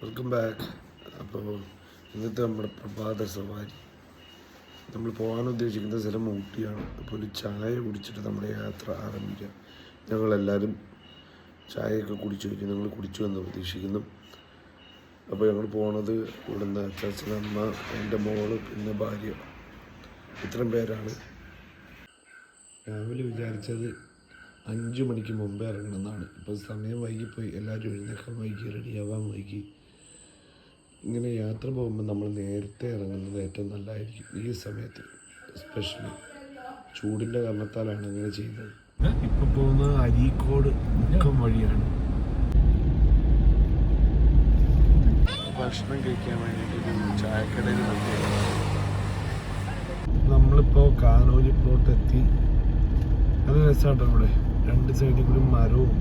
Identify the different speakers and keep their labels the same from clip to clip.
Speaker 1: Welcome back. അപ്പോൾ ഇന്നത്തെ നമ്മുടെ പ്രഭാത സവാരി നമ്മൾ പോകാൻ ഉദ്ദേശിക്കുന്ന സ്ഥലം ഊട്ടിയാണ്. അപ്പോൾ ഒരു ചായ കുടിച്ചിട്ട് നമ്മുടെ യാത്ര ആരംഭിക്കാം. ഞങ്ങളെല്ലാവരും ചായയൊക്കെ കുടിച്ചു കഴിഞ്ഞു. ഞങ്ങൾ കുടിച്ചു എന്ന് പ്രതീക്ഷിക്കുന്നു. അപ്പോൾ ഞങ്ങൾ പോണത് ഇവിടുന്ന് അച്ഛനമ്മ, എൻ്റെ മോള്, പിന്നെ ഭാര്യ, ഇത്രയും പേരാണ്. രാവിലെ വിചാരിച്ചത് 5 മണിക്ക് മുമ്പേ ഇറങ്ങണമെന്നാണ്. ഇപ്പോൾ സമയം വൈകിപ്പോയി. എല്ലാവരും എഴുന്നേക്കാൻ വൈകി, റെഡിയാവാൻ വൈകി. ഇങ്ങനെ യാത്ര പോകുമ്പോൾ നമ്മൾ നേരത്തെ ഇറങ്ങുന്നത് ഏറ്റവും നല്ലതായിരിക്കും. ഈ സമയത്ത് എസ്പെഷ്യലി ചൂടിൻ്റെ കാരണത്താലാണ് അങ്ങനെ ചെയ്യുന്നത്. ഇപ്പോൾ പോകുന്നത് അരീക്കോട് മുക്കം വഴിയാണ്. ഭക്ഷണം കഴിക്കാൻ വേണ്ടിയിട്ട് ചായക്കടയിൽ വന്നിട്ടുണ്ട്. നമ്മളിപ്പോൾ കാനോലി പ്ലോട്ട് എത്തി. നല്ല രസമാട്ടോ ഇവിടെ. 2 സൈഡിൽ കൂടി മരവും.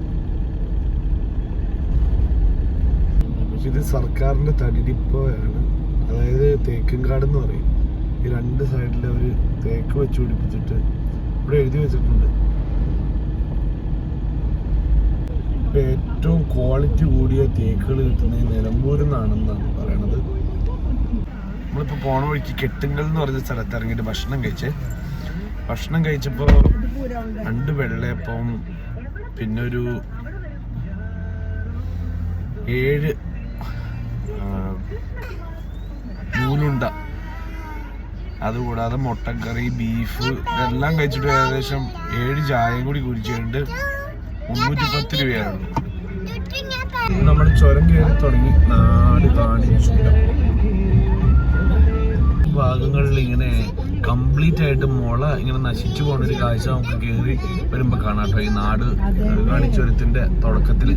Speaker 1: ഇത് സർക്കാരിൻ്റെ തടിരിപ്പയാണ്, അതായത് തേക്കുംകാട് എന്ന് പറയും. ഈ 2 സൈഡിൽ അവർ തേക്ക് വെച്ച് പിടിപ്പിച്ചിട്ട് ഇവിടെ എഴുതി വെച്ചിട്ടുണ്ട്. ഇപ്പം ഏറ്റവും ക്വാളിറ്റി കൂടിയ തേക്കുകൾ കിട്ടുന്നത് നിലമ്പൂരിൽ നിന്നാണെന്നാണ് പറയണത്. നമ്മളിപ്പോൾ പോണ വഴിക്ക് കെട്ടുങ്കൽ എന്ന് പറഞ്ഞ സ്ഥലത്ത് ഇറങ്ങിയിട്ട് ഭക്ഷണം കഴിച്ചപ്പോൾ 2 വെള്ളയപ്പം, പിന്നെ ഒരു 7 നൂലുണ്ട, അതുകൂടാതെ മുട്ടക്കറി, ബീഫ് ഇതെല്ലാം കഴിച്ചിട്ട് ഏകദേശം 7 ചായയും കൂടി കുടിച്ചിട്ടുണ്ട്. 310 രൂപയാണ്. നമ്മൾ ചുരം കയറി തുടങ്ങി. നാട് കാണിച്ചു ഭാഗങ്ങളിൽ ഇങ്ങനെ കംപ്ലീറ്റ് ആയിട്ട് മുള ഇങ്ങനെ നശിച്ചു പോകുന്നൊരു കാഴ്ച നമുക്ക് കയറി വരുമ്പോൾ കാണാട്ടോ. ഈ നാട് കാണിച്ചുരത്തിൻ്റെ തുടക്കത്തിൽ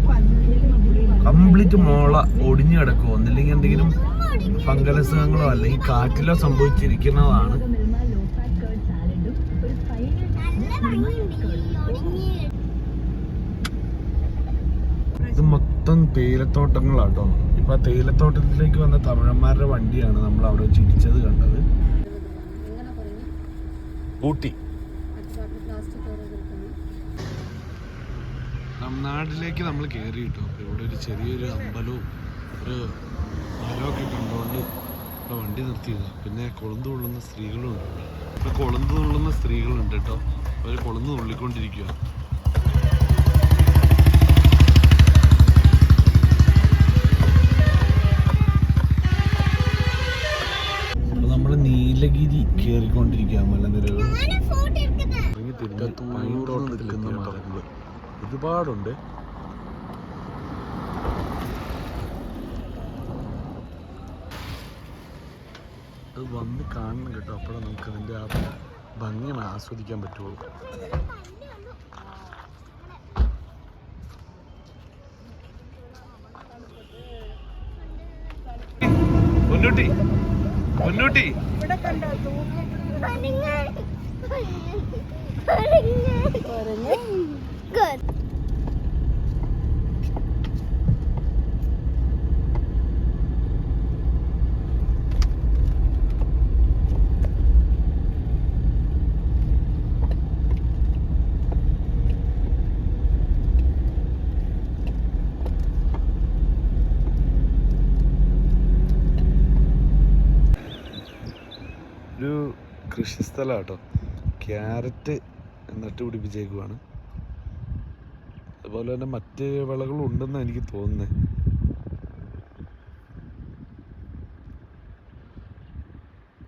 Speaker 1: കംപ്ലീറ്റ് മുള ഒടിഞ്ഞു കിടക്കുമോ, ഒന്നില്ലെങ്കിൽ എന്തെങ്കിലും ഫംഗലസുകളോ അല്ലെങ്കിൽ കാറ്റിലോ സംഭവിച്ചിരിക്കുന്നതാണ്. ഇത് മൊത്തം തേയിലത്തോട്ടങ്ങളാട്ടോ. ഇപ്പൊ ആ തേയിലത്തോട്ടത്തിലേക്ക് വന്ന തമിഴന്മാരുടെ വണ്ടിയാണ് നമ്മൾ അവിടെ വെച്ച് ഇടിച്ചത് കണ്ടത്. ഊട്ടി നാട്ടിലേക്ക് നമ്മൾ കയറി കിട്ടും. അപ്പോൾ ഇവിടെ ഒരു ചെറിയൊരു അമ്പലവും ഒരു മരമൊക്കെ കണ്ടുകൊണ്ട് ഇവിടെ വണ്ടി നിർത്തിയതാണ്. പിന്നെ കൊളുന്ത് തുള്ളുന്ന സ്ത്രീകളുണ്ട്. ഇപ്പോൾ കൊളുന്ത് തുള്ളുന്ന സ്ത്രീകളുണ്ട് കേട്ടോ. അവർ കൊളുന്ത് തുള്ളിക്കൊണ്ടിരിക്കുക. അപ്പോൾ നമ്മൾ നീലഗിരി കയറിക്കൊണ്ടിരിക്കുക. മലനിരകൾ ഒരുപാടുണ്ട്. അത് വന്ന് കാണണം കേട്ടോ. അപ്പോഴാണ് നമുക്ക് അതിൻ്റെ ആ ഭംഗി ആസ്വദിക്കാൻ പറ്റുള്ളൂ. പൊന്നൂട്ടി ഒരു കൃഷിസ്ഥലം കേട്ടോ. ക്യാരറ്റ് നട്ടുപിടിപ്പിച്ചേക്കുവാണ്. അതുപോലെ തന്നെ മറ്റ് വിളകളും ഉണ്ടെന്നാണ് എനിക്ക് തോന്നുന്നത്.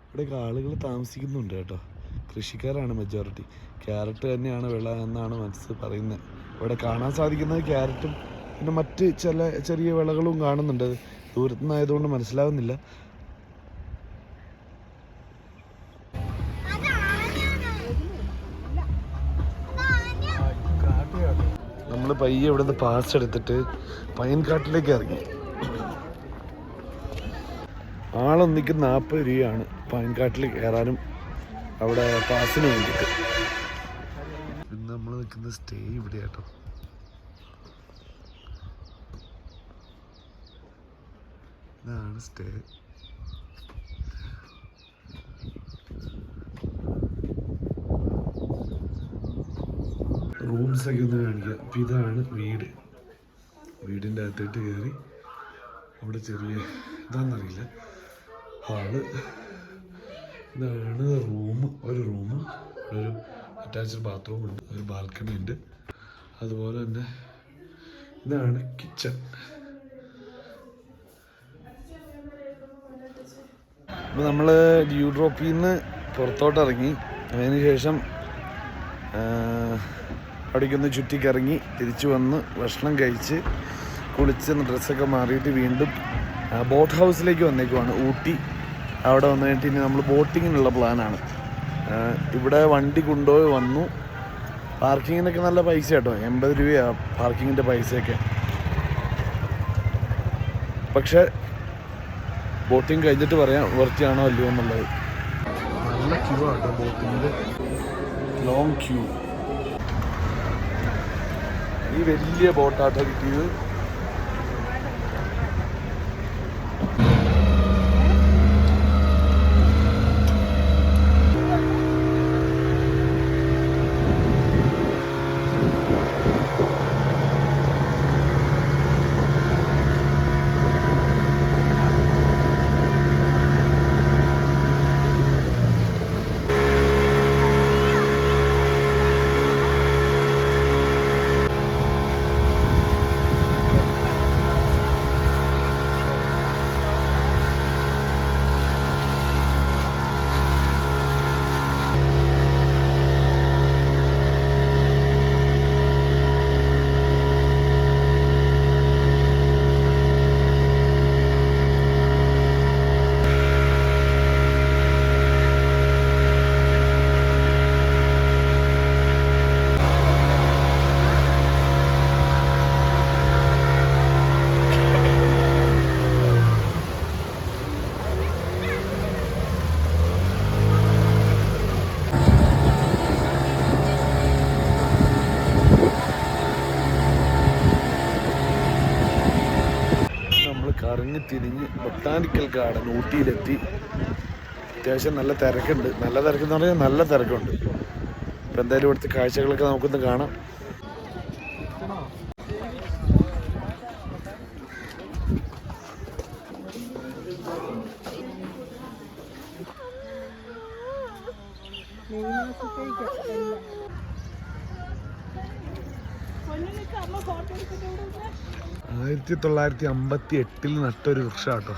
Speaker 1: ഇവിടെയൊക്കെ ആളുകൾ താമസിക്കുന്നുണ്ട് കേട്ടോ. കൃഷിക്കാരാണ് മെജോറിറ്റി. ക്യാരറ്റ് തന്നെയാണ് വിള എന്നാണ് മനസ്സ് പറയുന്നത്. ഇവിടെ കാണാൻ സാധിക്കുന്നത് ക്യാരറ്റും പിന്നെ മറ്റ് ചെറിയ വിളകളും കാണുന്നുണ്ട്. ദൂരത്തുനിന്നായതുകൊണ്ട് മനസ്സിലാവുന്നില്ല. നമ്മൾ പയ്യെ ഇവിടുന്ന് പാസ് എടുത്തിട്ട് പൈൻകാട്ടിലേക്ക് ഇറങ്ങി. ആളൊന്നിക്ക് 40 രൂപയാണ് പൈൻകാട്ടിൽ കയറാനും അവിടെ പാസിന് വേണ്ടിയിട്ട്. പിന്നെ നമ്മൾ നിൽക്കുന്ന സ്റ്റേ ഇവിടെ കേട്ടോ. ഇതാണ് സ്റ്റേ. റൂംസൊക്കെ ഒന്ന് കാണിക്കാം. അപ്പം ഇതാണ് വീടിൻ്റെ അകത്തോട്ട് കയറി അവിടെ ചെറിയ ഇതാണെന്നറിയില്ല ഹാള്. ഇതാണ് ഒരു റൂമും ഒരു അറ്റാച്ച്ഡ് ബാത്റൂം ഉണ്ട്, ഒരു ബാൽക്കണി ഉണ്ട്. അതുപോലെ തന്നെ ഇതാണ് കിച്ചൺ. അപ്പോൾ നമ്മൾ ഡ്യൂ ഡ്രോപ്പിൽ നിന്ന് പുറത്തോട്ടിറങ്ങി. അതിന് ശേഷം അവിടേക്കൊന്ന് ചുറ്റിക്കറങ്ങി തിരിച്ചു വന്ന് ഭക്ഷണം കഴിച്ച് കുളിച്ച് ഡ്രസ്സൊക്കെ മാറിയിട്ട് വീണ്ടും ബോട്ട് ഹൗസിലേക്ക് വന്നേക്കുവാണ്, ഊട്ടി. അവിടെ വന്നു കഴിഞ്ഞിട്ട് ഇനി നമ്മൾ ബോട്ടിങ്ങിനുള്ള പ്ലാനാണ്. ഇവിടെ വണ്ടി കൊണ്ടുപോയി വന്നു. പാർക്കിങ്ങിനൊക്കെ നല്ല പൈസ കേട്ടോ, 80 രൂപയാണ് പാർക്കിങ്ങിൻ്റെ പൈസയൊക്കെ. പക്ഷേ ബോട്ടിങ് കഴിഞ്ഞിട്ട് പറയാം വൃത്തിയാണോ അല്ലയോ എന്നുള്ളത്. നല്ല ക്യൂ ആട്ടോ ബോട്ടിങ്ങിൻ്റെ, ലോങ് ക്യൂ. ഈ വലിയ ബോട്ടാട്ടോ കിട്ടിയത്. കറങ്ങി തിരിഞ്ഞ് ബൊട്ടാനിക്കൽ ഗാർഡൻ ഊട്ടിയിലെത്തി. അത്യാവശ്യം നല്ല തിരക്കുണ്ട്. നല്ല തിരക്കെന്ന് പറഞ്ഞാൽ നല്ല തിരക്കുണ്ട്. ഇപ്പം എന്തായാലും ഇവിടുത്തെ കാഴ്ചകളൊക്കെ നമുക്കൊന്ന് കാണാം. ിൽ 1958 നട്ടൊരു വൃക്ഷാട്ടോ.